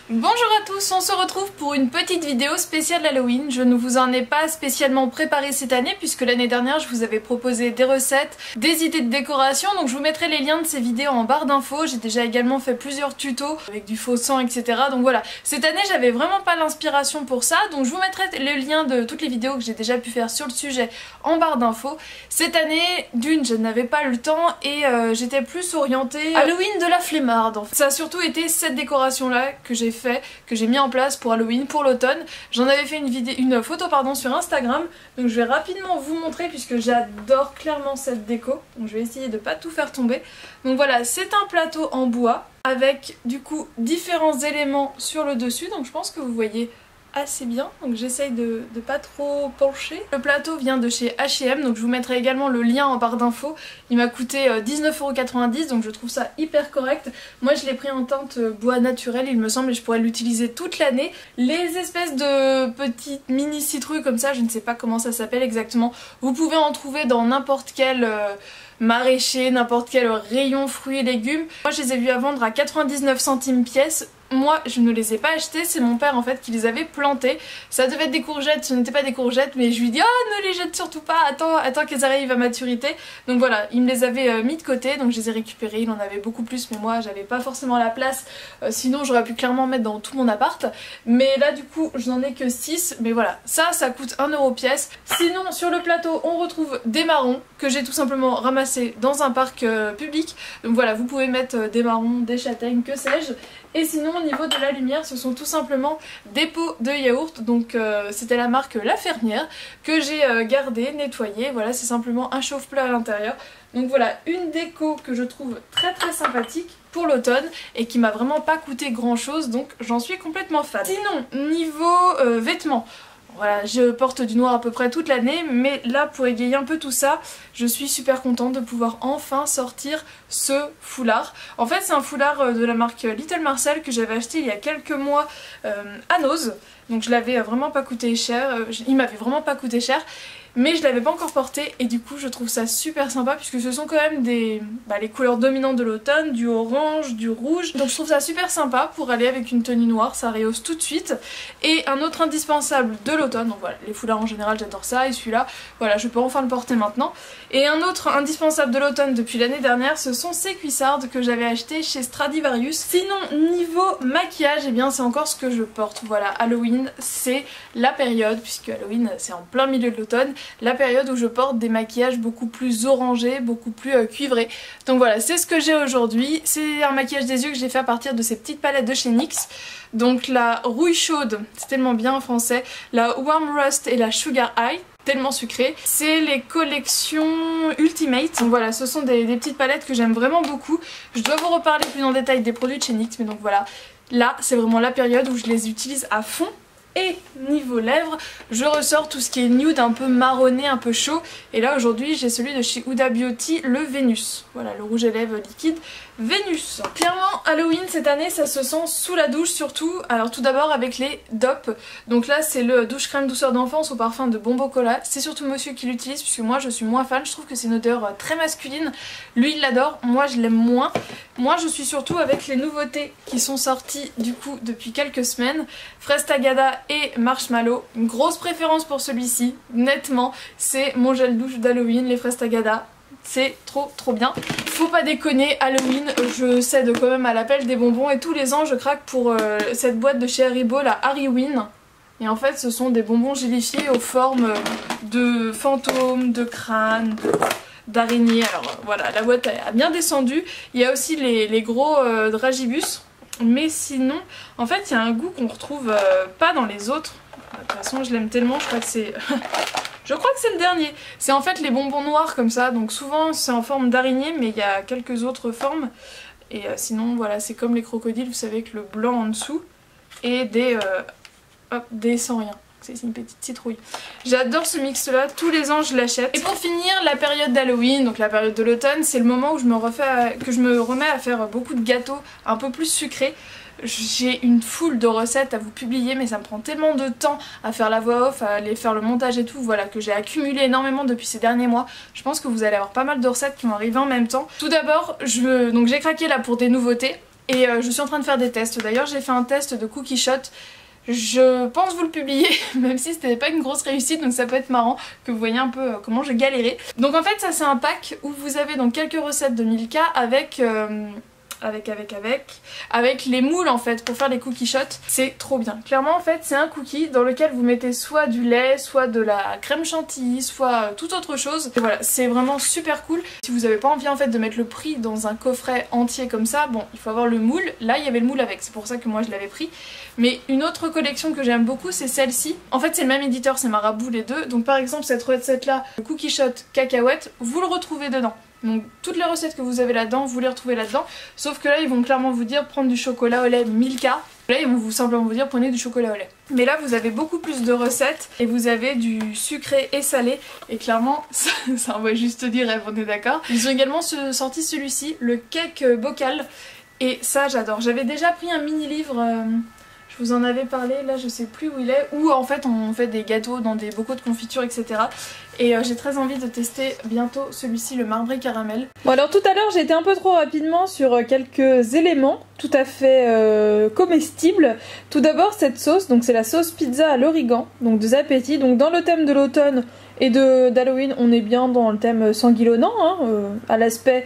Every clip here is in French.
Bonjour à tous, on se retrouve pour une petite vidéo spéciale Halloween. Je ne vous en ai pas spécialement préparé cette année puisque l'année dernière je vous avais proposé des recettes, des idées de décoration, donc je vous mettrai les liens de ces vidéos en barre d'infos. J'ai déjà également fait plusieurs tutos avec du faux sang, etc. Donc voilà, cette année j'avais vraiment pas l'inspiration pour ça, donc je vous mettrai le lien de toutes les vidéos que j'ai déjà pu faire sur le sujet en barre d'infos. Cette année, d'une, je n'avais pas le temps et j'étais plus orientée Halloween de la flemmarde. En fait. Ça a surtout été cette décoration là que j'ai mis en place pour Halloween, pour l'automne. J'en avais fait une photo sur Instagram, donc je vais rapidement vous montrer puisque j'adore clairement cette déco. Donc je vais essayer de pas tout faire tomber. Donc voilà, c'est un plateau en bois avec du coup différents éléments sur le dessus, donc je pense que vous voyez assez bien, donc j'essaye de pas trop pencher. Le plateau vient de chez H&M, donc je vous mettrai également le lien en barre d'infos. Il m'a coûté 19,90 €, donc je trouve ça hyper correct. Moi je l'ai pris en teinte bois naturel il me semble, et je pourrais l'utiliser toute l'année. Les espèces de petites mini citrouilles comme ça, je ne sais pas comment ça s'appelle exactement, vous pouvez en trouver dans n'importe quel maraîcher, n'importe quel rayon fruits et légumes. Moi je les ai vus à vendre à 99 centimes pièce. Moi je ne les ai pas achetés, c'est mon père en fait qui les avait plantés. Ça devait être des courgettes, ce n'était pas des courgettes, mais je lui dis oh ne les jette surtout pas, attends qu'elles arrivent à maturité. Donc voilà, il me les avait mis de côté, donc je les ai récupérés, il en avait beaucoup plus mais moi j'avais pas forcément la place, sinon j'aurais pu clairement mettre dans tout mon appart. Mais là du coup je n'en ai que 6, mais voilà, ça coûte 1 € pièce. Sinon sur le plateau on retrouve des marrons que j'ai tout simplement ramassés dans un parc public. Donc voilà, vous pouvez mettre des marrons, des châtaignes, que sais-je. Et sinon au niveau de la lumière ce sont tout simplement des pots de yaourt, donc c'était la marque La Fernière que j'ai gardé, nettoyé, voilà c'est simplement un chauffe-plat à l'intérieur. Donc voilà une déco que je trouve très sympathique pour l'automne et qui m'a vraiment pas coûté grand chose, donc j'en suis complètement fan. Sinon niveau vêtements, voilà, je porte du noir à peu près toute l'année, mais là pour égayer un peu tout ça, je suis super contente de pouvoir enfin sortir ce foulard. En fait c'est un foulard de la marque Little Marcel que j'avais acheté il y a quelques mois à Nose, donc je l'avais vraiment pas coûté cher, il m'avait vraiment pas coûté cher. Mais je l'avais pas encore porté et du coup je trouve ça super sympa puisque ce sont quand même les couleurs dominantes de l'automne, du orange, du rouge. Donc je trouve ça super sympa pour aller avec une tenue noire, ça rehausse tout de suite. Et un autre indispensable de l'automne, donc voilà, les foulards en général j'adore ça et celui-là, voilà je peux enfin le porter maintenant. Et un autre indispensable de l'automne depuis l'année dernière, ce sont ces cuissardes que j'avais achetées chez Stradivarius. Sinon niveau maquillage, et bien c'est encore ce que je porte, voilà, Halloween c'est la période, puisque Halloween c'est en plein milieu de l'automne, la période où je porte des maquillages beaucoup plus orangés, beaucoup plus cuivrés. Donc voilà, c'est ce que j'ai aujourd'hui. C'est un maquillage des yeux que j'ai fait à partir de ces petites palettes de chez NYX. Donc la rouille chaude, c'est tellement bien en français, la warm rust et la sugar eye, tellement sucré. C'est les collections Ultimate. Donc voilà, ce sont des petites palettes que j'aime vraiment beaucoup. Je dois vous reparler plus en détail des produits de chez NYX, mais donc voilà, là c'est vraiment la période où je les utilise à fond. Et niveau lèvres, je ressors tout ce qui est nude, un peu marronné, un peu chaud. Et là aujourd'hui j'ai celui de chez Huda Beauty, le Vénus. Voilà, le rouge à lèvres liquide Vénus. Clairement Halloween cette année ça se sent sous la douche surtout. Alors tout d'abord avec les DOP. Donc là c'est le douche crème douceur d'enfance au parfum de Bombo Cola. C'est surtout monsieur qui l'utilise puisque moi je suis moins fan. Je trouve que c'est une odeur très masculine. Lui il l'adore, moi je l'aime moins. Moi je suis surtout avec les nouveautés qui sont sorties du coup depuis quelques semaines. Fraise Tagada et Marshmallow. Une grosse préférence pour celui-ci, nettement. C'est mon gel douche d'Halloween, les Fraises Tagada. C'est trop bien. Faut pas déconner, Halloween, je cède quand même à l'appel des bonbons et tous les ans je craque pour cette boîte de chez Haribo, la Hariwin. Et en fait ce sont des bonbons gélifiés aux formes de fantômes, de crânes, d'araignées. Alors voilà, la boîte a bien descendu. Il y a aussi les gros dragibus. Mais sinon, en fait il y a un goût qu'on retrouve pas dans les autres. De toute façon je l'aime tellement, je crois que c'est... Je crois que c'est le dernier. C'est en fait les bonbons noirs comme ça, donc souvent c'est en forme d'araignée, mais il y a quelques autres formes. Et sinon voilà, c'est comme les crocodiles, vous savez, que le blanc en dessous et des sans rien. C'est une petite citrouille. J'adore ce mix là, tous les ans je l'achète. Et pour finir, la période d'Halloween, donc la période de l'automne, c'est le moment où je me remets à faire beaucoup de gâteaux un peu plus sucrés. J'ai une foule de recettes à vous publier, mais ça me prend tellement de temps à faire la voix off, à aller faire le montage et tout, voilà, que j'ai accumulé énormément depuis ces derniers mois. Je pense que vous allez avoir pas mal de recettes qui vont arriver en même temps. Tout d'abord, j'ai craqué là pour des nouveautés. et je suis en train de faire des tests. D'ailleurs j'ai fait un test de Cookie Shot. Je pense vous le publier, même si c'était pas une grosse réussite, donc ça peut être marrant que vous voyez un peu comment j'ai galéré. Donc en fait ça c'est un pack où vous avez donc quelques recettes de Milka avec les moules en fait pour faire les cookie shots. C'est trop bien. Clairement en fait c'est un cookie dans lequel vous mettez soit du lait, soit de la crème chantilly, soit toute autre chose. Et voilà, c'est vraiment super cool. Si vous avez pas envie en fait de mettre le prix dans un coffret entier comme ça, bon il faut avoir le moule. Là il y avait le moule avec, c'est pour ça que moi je l'avais pris. Mais une autre collection que j'aime beaucoup c'est celle-ci. En fait c'est le même éditeur, c'est Marabout les deux. Donc par exemple cette recette là, le cookie shot cacahuète, vous le retrouvez dedans. Donc toutes les recettes que vous avez là-dedans, vous les retrouvez là-dedans. Sauf que là ils vont clairement vous dire prendre du chocolat au lait Milka. Là ils vont simplement vous dire prenez du chocolat au lait. Mais là vous avez beaucoup plus de recettes et vous avez du sucré et salé. Et clairement ça envoie juste du rêve, on est d'accord. Ils ont également sorti celui-ci, le cake bocal. Et ça j'adore. J'avais déjà pris un mini livre... Je vous en avais parlé, là je sais plus où il est, où en fait on fait des gâteaux dans des bocaux de confiture etc. Et j'ai très envie de tester bientôt celui-ci, le marbré caramel. Bon alors tout à l'heure j'ai été un peu trop rapidement sur quelques éléments tout à fait comestibles. Tout d'abord cette sauce, donc c'est la sauce pizza à l'origan, donc de Zapetti. Donc dans le thème de l'automne et d'Halloween on est bien dans le thème sanguillonnant, hein, à l'aspect...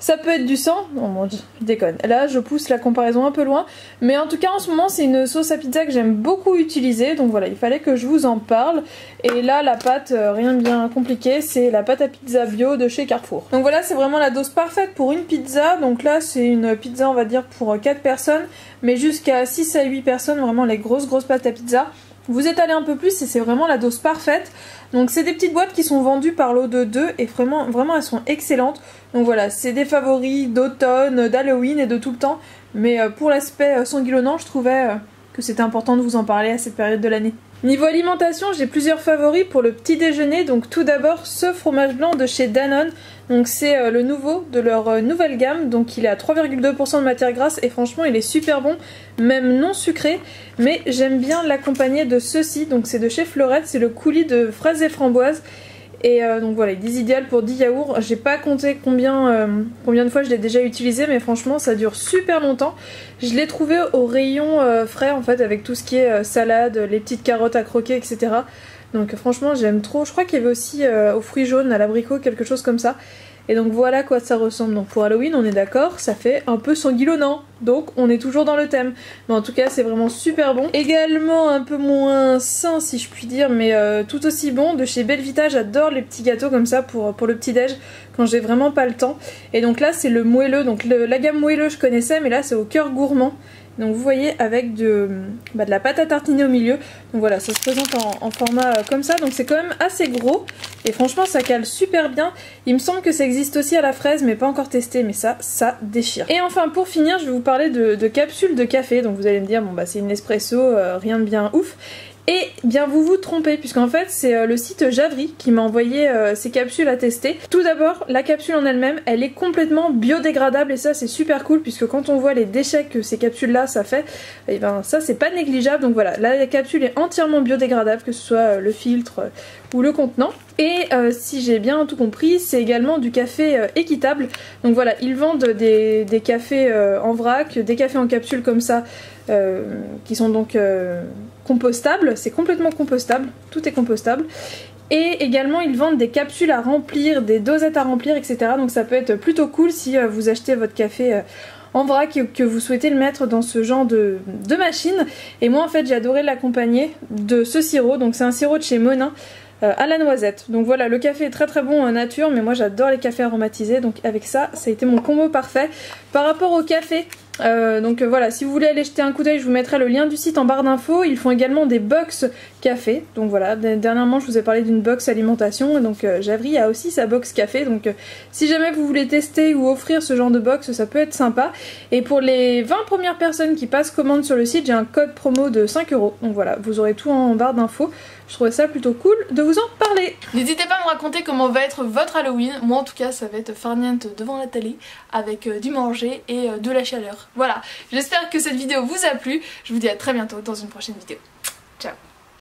Ça peut être du sang, non bon, je déconne, là je pousse la comparaison un peu loin, mais en tout cas en ce moment c'est une sauce à pizza que j'aime beaucoup utiliser, donc voilà il fallait que je vous en parle. Et là la pâte, rien de bien compliqué, c'est la pâte à pizza bio de chez Carrefour. Donc voilà c'est vraiment la dose parfaite pour une pizza, donc là c'est une pizza on va dire pour 4 personnes, mais jusqu'à 6 à 8 personnes, vraiment les grosses pâtes à pizza. Vous étalez un peu plus et c'est vraiment la dose parfaite. Donc c'est des petites boîtes qui sont vendues par lot de 2 et vraiment elles sont excellentes. Donc voilà, c'est des favoris d'automne, d'Halloween et de tout le temps. Mais pour l'aspect sanguillonnant, je trouvais que c'était important de vous en parler à cette période de l'année. Niveau alimentation, j'ai plusieurs favoris pour le petit déjeuner. Donc tout d'abord ce fromage blanc de chez Danone. Donc c'est le nouveau de leur nouvelle gamme. Donc il est à 3,2% de matière grasse et franchement il est super bon, même non sucré. Mais j'aime bien l'accompagner de ceci. Donc c'est de chez Fleurette, c'est le coulis de fraises et framboises. Et donc voilà, il est idéal pour 10 yaourts. J'ai pas compté combien de fois je l'ai déjà utilisé, mais franchement ça dure super longtemps. Je l'ai trouvé au rayon frais en fait, avec tout ce qui est salade, les petites carottes à croquer, etc. Donc franchement j'aime trop. Je crois qu'il y avait aussi aux fruits jaunes, à l'abricot, quelque chose comme ça. Et donc voilà à quoi ça ressemble. Donc pour Halloween on est d'accord, ça fait un peu sanguillonnant. Donc on est toujours dans le thème. Mais en tout cas c'est vraiment super bon. Également un peu moins sain si je puis dire, mais tout aussi bon. De chez Belvita, j'adore les petits gâteaux comme ça pour le petit déj quand j'ai vraiment pas le temps. Et donc là c'est le moelleux. Donc la gamme moelleux je connaissais, mais là c'est au cœur gourmand. Donc vous voyez avec de la pâte à tartiner au milieu. Donc voilà, ça se présente en format comme ça. Donc c'est quand même assez gros. Et franchement ça cale super bien. Il me semble que ça existe aussi à la fraise, mais pas encore testé. Mais ça déchire. Et enfin pour finir, je vais vous parler de capsules de café. Donc vous allez me dire, bon bah c'est une espresso, rien de bien ouf. Et bien vous vous trompez, puisqu'en fait c'est le site Javry qui m'a envoyé ces capsules à tester. Tout d'abord, la capsule en elle-même, elle est complètement biodégradable et ça c'est super cool, puisque quand on voit les déchets que ces capsules là ça fait, et ben ça c'est pas négligeable. Donc voilà, la capsule est entièrement biodégradable, que ce soit le filtre ou le contenant. Et si j'ai bien tout compris, c'est également du café équitable. Donc voilà, ils vendent des cafés en vrac, des cafés en capsule comme ça, qui sont donc compostables. C'est complètement compostable, tout est compostable. Et également ils vendent des capsules à remplir, des dosettes à remplir, etc. Donc ça peut être plutôt cool si vous achetez votre café en vrac et que vous souhaitez le mettre dans ce genre de machine. Et moi en fait j'ai adoré l'accompagner de ce sirop. Donc c'est un sirop de chez Monin à la noisette. Donc voilà, le café est très bon en nature, mais moi j'adore les cafés aromatisés, donc avec ça a été mon combo parfait. Par rapport au café, voilà, si vous voulez aller jeter un coup d'œil, je vous mettrai le lien du site en barre d'infos. Ils font également des box café. Donc voilà, dernièrement je vous ai parlé d'une box alimentation, donc Javry a aussi sa box café. Donc si jamais vous voulez tester ou offrir ce genre de box, ça peut être sympa. Et pour les 20 premières personnes qui passent commande sur le site, j'ai un code promo de 5 €. Donc voilà, vous aurez tout en barre d'infos. Je trouvais ça plutôt cool de vous en parler. N'hésitez pas à me raconter comment va être votre Halloween. Moi en tout cas ça va être farniente devant la télé avec du manger et de la chaleur. Voilà, j'espère que cette vidéo vous a plu. Je vous dis à très bientôt dans une prochaine vidéo. Ciao.